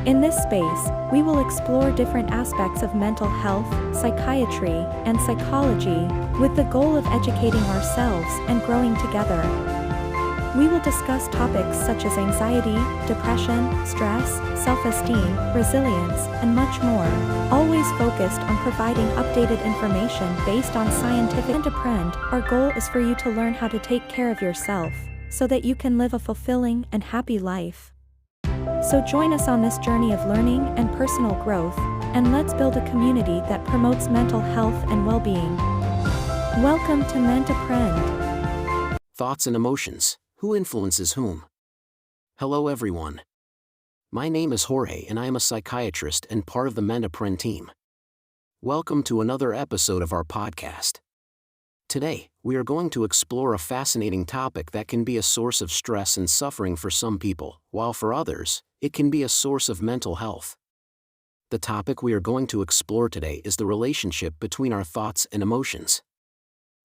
In this space, we will explore different aspects of mental health, psychiatry, and psychology, with the goal of educating ourselves and growing together. We will discuss topics such as anxiety, depression, stress, self-esteem, resilience, and much more, always focused on providing updated information based on scientific. Mente Aprende, our goal is for you to learn how to take care of yourself, so that you can live a fulfilling and happy life. So join us on this journey of learning and personal growth, and let's build a community that promotes mental health and well-being. Welcome to Mente Aprende. Thoughts and emotions. Who influences whom? Hello everyone. My name is Jorge and I am a psychiatrist and part of the Mente Aprende team. Welcome to another episode of our podcast. Today, we are going to explore a fascinating topic that can be a source of stress and suffering for some people, while for others, it can be a source of mental health. The topic we are going to explore today is the relationship between our thoughts and emotions.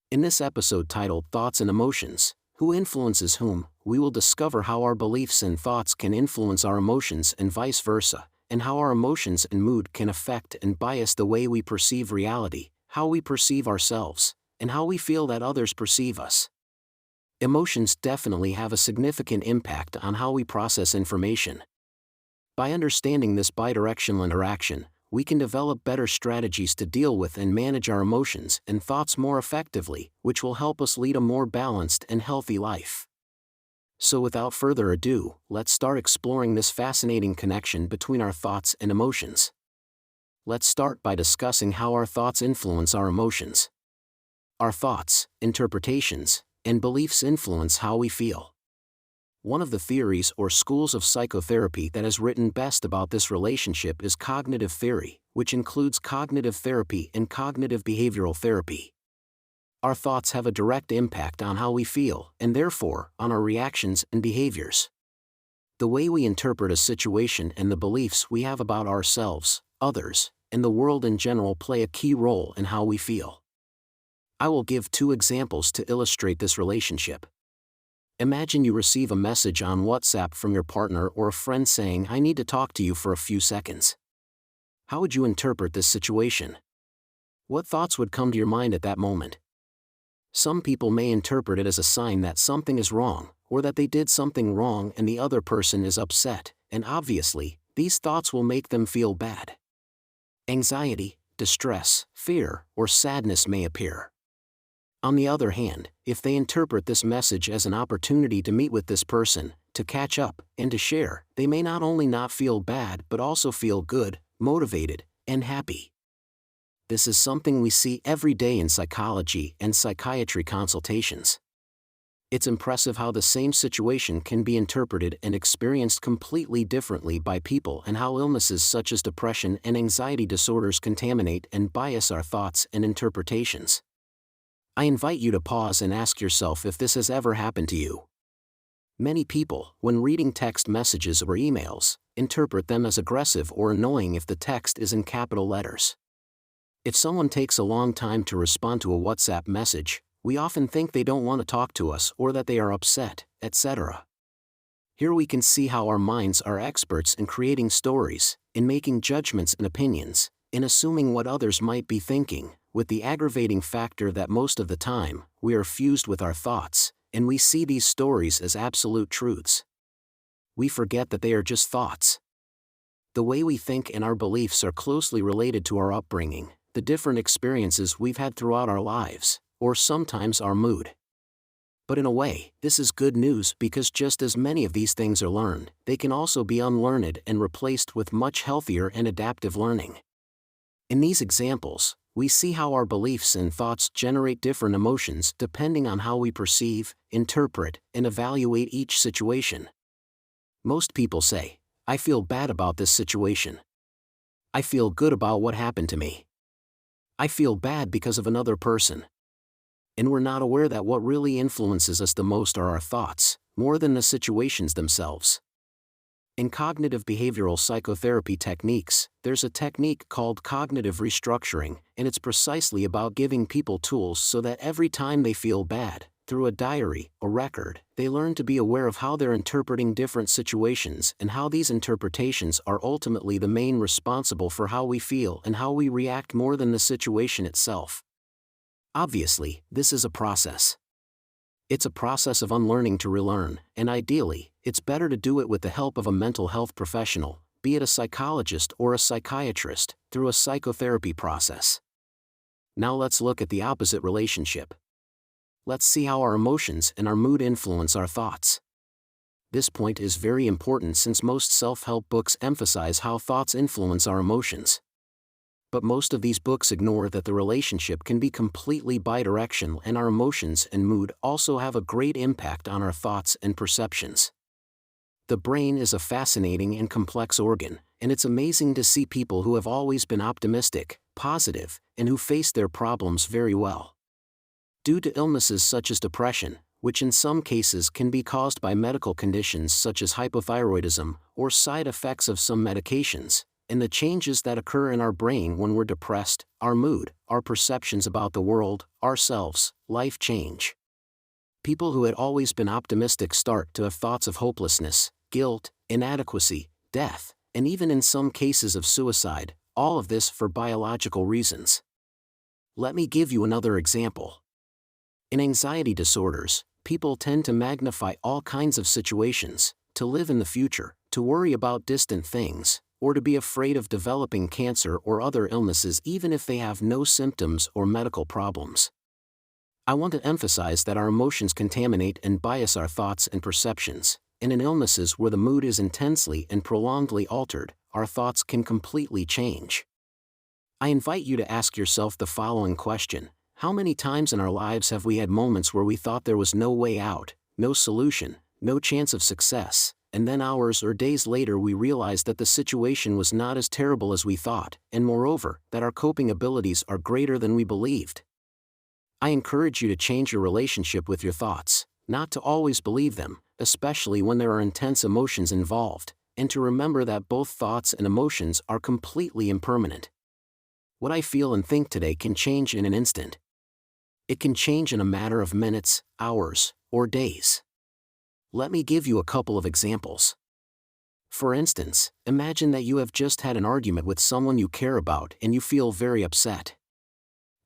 In this episode titled Thoughts and Emotions, Who Influences Whom, we will discover how our beliefs and thoughts can influence our emotions and vice versa, and how our emotions and mood can affect and bias the way we perceive reality, how we perceive ourselves, and how we feel that others perceive us. Emotions definitely have a significant impact on how we process information. By understanding this bidirectional interaction, we can develop better strategies to deal with and manage our emotions and thoughts more effectively, which will help us lead a more balanced and healthy life. So without further ado, let's start exploring this fascinating connection between our thoughts and emotions. Let's start by discussing how our thoughts influence our emotions. Our thoughts, interpretations, and beliefs influence how we feel. One of the theories or schools of psychotherapy that has written best about this relationship is cognitive theory, which includes cognitive therapy and cognitive behavioral therapy. Our thoughts have a direct impact on how we feel, and therefore, on our reactions and behaviors. The way we interpret a situation and the beliefs we have about ourselves, others, and the world in general play a key role in how we feel. I will give two examples to illustrate this relationship. Imagine you receive a message on WhatsApp from your partner or a friend saying, "I need to talk to you for a few seconds." How would you interpret this situation? What thoughts would come to your mind at that moment? Some people may interpret it as a sign that something is wrong, or that they did something wrong and the other person is upset, and obviously, these thoughts will make them feel bad. Anxiety, distress, fear, or sadness may appear. On the other hand, if they interpret this message as an opportunity to meet with this person, to catch up, and to share, they may not only not feel bad but also feel good, motivated, and happy. This is something we see every day in psychology and psychiatry consultations. It's impressive how the same situation can be interpreted and experienced completely differently by people, and how illnesses such as depression and anxiety disorders contaminate and bias our thoughts and interpretations. I invite you to pause and ask yourself if this has ever happened to you. Many people, when reading text messages or emails, interpret them as aggressive or annoying if the text is in capital letters. If someone takes a long time to respond to a WhatsApp message, we often think they don't want to talk to us or that they are upset, etc. Here we can see how our minds are experts in creating stories, in making judgments and opinions, in assuming what others might be thinking, with the aggravating factor that most of the time, we are fused with our thoughts, and we see these stories as absolute truths. We forget that they are just thoughts. The way we think and our beliefs are closely related to our upbringing, the different experiences we've had throughout our lives, or sometimes our mood. But in a way, this is good news because just as many of these things are learned, they can also be unlearned and replaced with much healthier and adaptive learning. In these examples, we see how our beliefs and thoughts generate different emotions depending on how we perceive, interpret, and evaluate each situation. Most people say, "I feel bad about this situation." "I feel good about what happened to me." "I feel bad because of another person." And we're not aware that what really influences us the most are our thoughts, more than the situations themselves. In cognitive behavioral psychotherapy techniques, there's a technique called cognitive restructuring, and it's precisely about giving people tools so that every time they feel bad, Through a diary, a record, they learn to be aware of how they're interpreting different situations and how these interpretations are ultimately the main responsible for how we feel and how we react more than the situation itself. Obviously, this is a process. It's a process of unlearning to relearn, and ideally, it's better to do it with the help of a mental health professional, be it a psychologist or a psychiatrist, through a psychotherapy process. Now let's look at the opposite relationship. Let's see how our emotions and our mood influence our thoughts. This point is very important since most self-help books emphasize how thoughts influence our emotions. But most of these books ignore that the relationship can be completely bidirectional and our emotions and mood also have a great impact on our thoughts and perceptions. The brain is a fascinating and complex organ, and it's amazing to see people who have always been optimistic, positive, and who face their problems very well. Due to illnesses such as depression, which in some cases can be caused by medical conditions such as hypothyroidism or side effects of some medications, and the changes that occur in our brain when we're depressed, our mood, our perceptions about the world, ourselves, life change. People who had always been optimistic start to have thoughts of hopelessness, guilt, inadequacy, death, and even in some cases of suicide, all of this for biological reasons. Let me give you another example. In anxiety disorders, people tend to magnify all kinds of situations, to live in the future, to worry about distant things, or to be afraid of developing cancer or other illnesses even if they have no symptoms or medical problems. I want to emphasize that our emotions contaminate and bias our thoughts and perceptions, and in illnesses where the mood is intensely and prolongedly altered, our thoughts can completely change. I invite you to ask yourself the following question: how many times in our lives have we had moments where we thought there was no way out, no solution, no chance of success, and then hours or days later we realized that the situation was not as terrible as we thought, and moreover, that our coping abilities are greater than we believed? I encourage you to change your relationship with your thoughts, not to always believe them, especially when there are intense emotions involved, and to remember that both thoughts and emotions are completely impermanent. What I feel and think today can change in an instant. It can change in a matter of minutes, hours, or days. Let me give you a couple of examples. For instance, imagine that you have just had an argument with someone you care about and you feel very upset.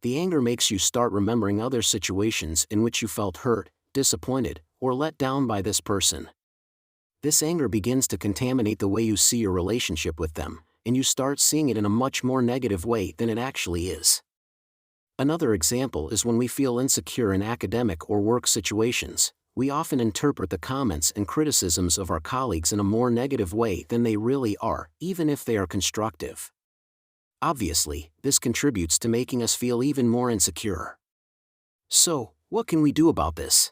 The anger makes you start remembering other situations in which you felt hurt, disappointed, or let down by this person. This anger begins to contaminate the way you see your relationship with them, and you start seeing it in a much more negative way than it actually is. Another example is when we feel insecure in academic or work situations. We often interpret the comments and criticisms of our colleagues in a more negative way than they really are, even if they are constructive. Obviously, this contributes to making us feel even more insecure. So, what can we do about this?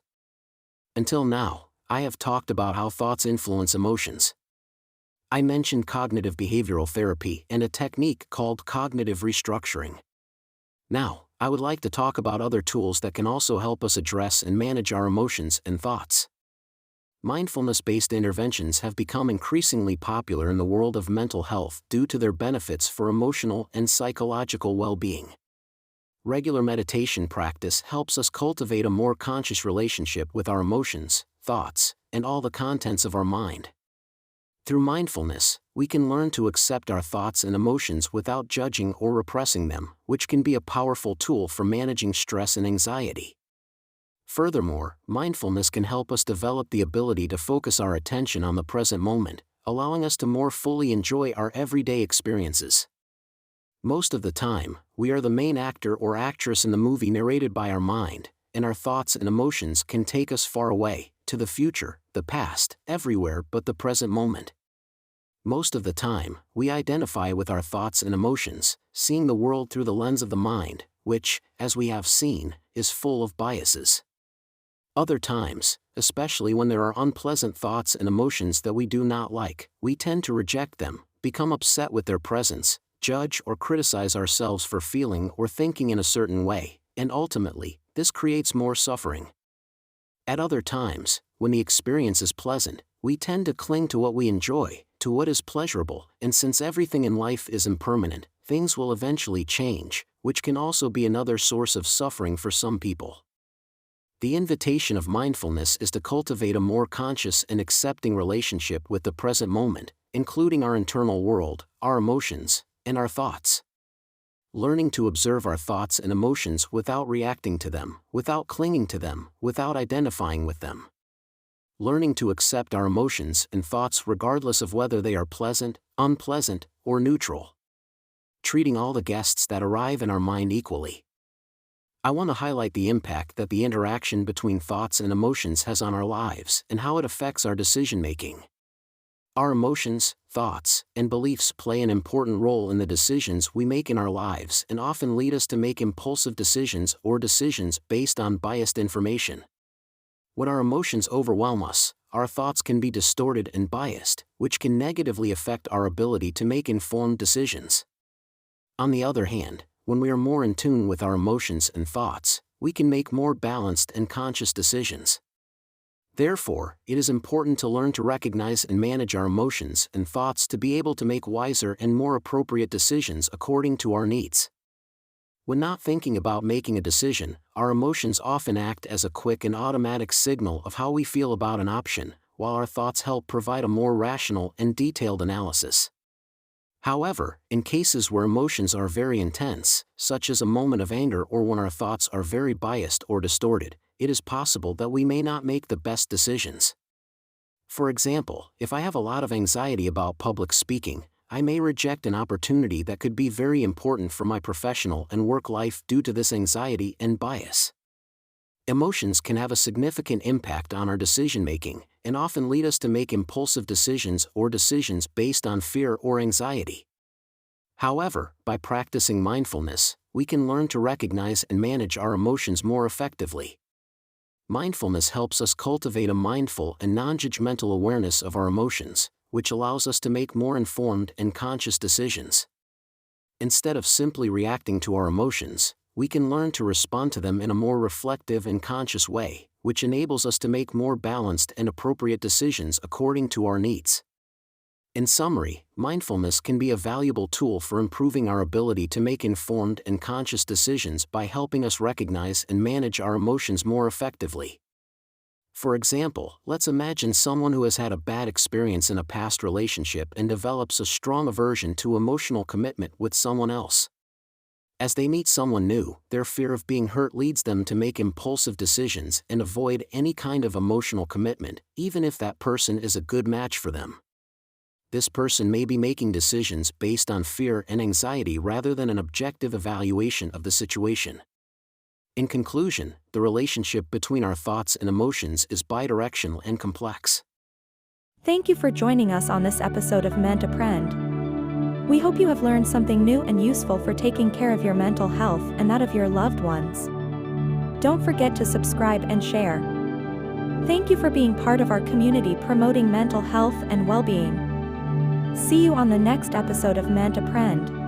Until now, I have talked about how thoughts influence emotions. I mentioned cognitive behavioral therapy and a technique called cognitive restructuring. Now, I would like to talk about other tools that can also help us address and manage our emotions and thoughts. Mindfulness-based interventions have become increasingly popular in the world of mental health due to their benefits for emotional and psychological well-being. Regular meditation practice helps us cultivate a more conscious relationship with our emotions, thoughts, and all the contents of our mind. Through mindfulness, we can learn to accept our thoughts and emotions without judging or repressing them, which can be a powerful tool for managing stress and anxiety. Furthermore, mindfulness can help us develop the ability to focus our attention on the present moment, allowing us to more fully enjoy our everyday experiences. Most of the time, we are the main actor or actress in the movie narrated by our mind, and our thoughts and emotions can take us far away, to the future, the past, everywhere but the present moment. Most of the time, we identify with our thoughts and emotions, seeing the world through the lens of the mind, which, as we have seen, is full of biases. Other times, especially when there are unpleasant thoughts and emotions that we do not like, we tend to reject them, become upset with their presence, judge or criticize ourselves for feeling or thinking in a certain way, and ultimately, this creates more suffering. At other times, when the experience is pleasant, we tend to cling to what we enjoy, to what is pleasurable, and since everything in life is impermanent, things will eventually change, which can also be another source of suffering for some people. The invitation of mindfulness is to cultivate a more conscious and accepting relationship with the present moment, including our internal world, our emotions, and our thoughts. Learning to observe our thoughts and emotions without reacting to them, without clinging to them, without identifying with them. Learning to accept our emotions and thoughts regardless of whether they are pleasant, unpleasant, or neutral. Treating all the guests that arrive in our mind equally. I want to highlight the impact that the interaction between thoughts and emotions has on our lives and how it affects our decision-making. Our emotions, thoughts, and beliefs play an important role in the decisions we make in our lives and often lead us to make impulsive decisions or decisions based on biased information. When our emotions overwhelm us, our thoughts can be distorted and biased, which can negatively affect our ability to make informed decisions. On the other hand, when we are more in tune with our emotions and thoughts, we can make more balanced and conscious decisions. Therefore, it is important to learn to recognize and manage our emotions and thoughts to be able to make wiser and more appropriate decisions according to our needs. When not thinking about making a decision, our emotions often act as a quick and automatic signal of how we feel about an option, while our thoughts help provide a more rational and detailed analysis. However, in cases where emotions are very intense, such as a moment of anger or when our thoughts are very biased or distorted, it is possible that we may not make the best decisions. For example, if I have a lot of anxiety about public speaking, I may reject an opportunity that could be very important for my professional and work life due to this anxiety and bias. Emotions can have a significant impact on our decision-making, and often lead us to make impulsive decisions or decisions based on fear or anxiety. However, by practicing mindfulness, we can learn to recognize and manage our emotions more effectively. Mindfulness helps us cultivate a mindful and non-judgmental awareness of our emotions, which allows us to make more informed and conscious decisions. Instead of simply reacting to our emotions, we can learn to respond to them in a more reflective and conscious way, which enables us to make more balanced and appropriate decisions according to our needs. In summary, mindfulness can be a valuable tool for improving our ability to make informed and conscious decisions by helping us recognize and manage our emotions more effectively. For example, let's imagine someone who has had a bad experience in a past relationship and develops a strong aversion to emotional commitment with someone else. As they meet someone new, their fear of being hurt leads them to make impulsive decisions and avoid any kind of emotional commitment, even if that person is a good match for them. This person may be making decisions based on fear and anxiety rather than an objective evaluation of the situation. In conclusion, the relationship between our thoughts and emotions is bidirectional and complex. Thank you for joining us on this episode of Mente Aprende. We hope you have learned something new and useful for taking care of your mental health and that of your loved ones. Don't forget to subscribe and share. Thank you for being part of our community promoting mental health and well-being. See you on the next episode of Mente Aprende.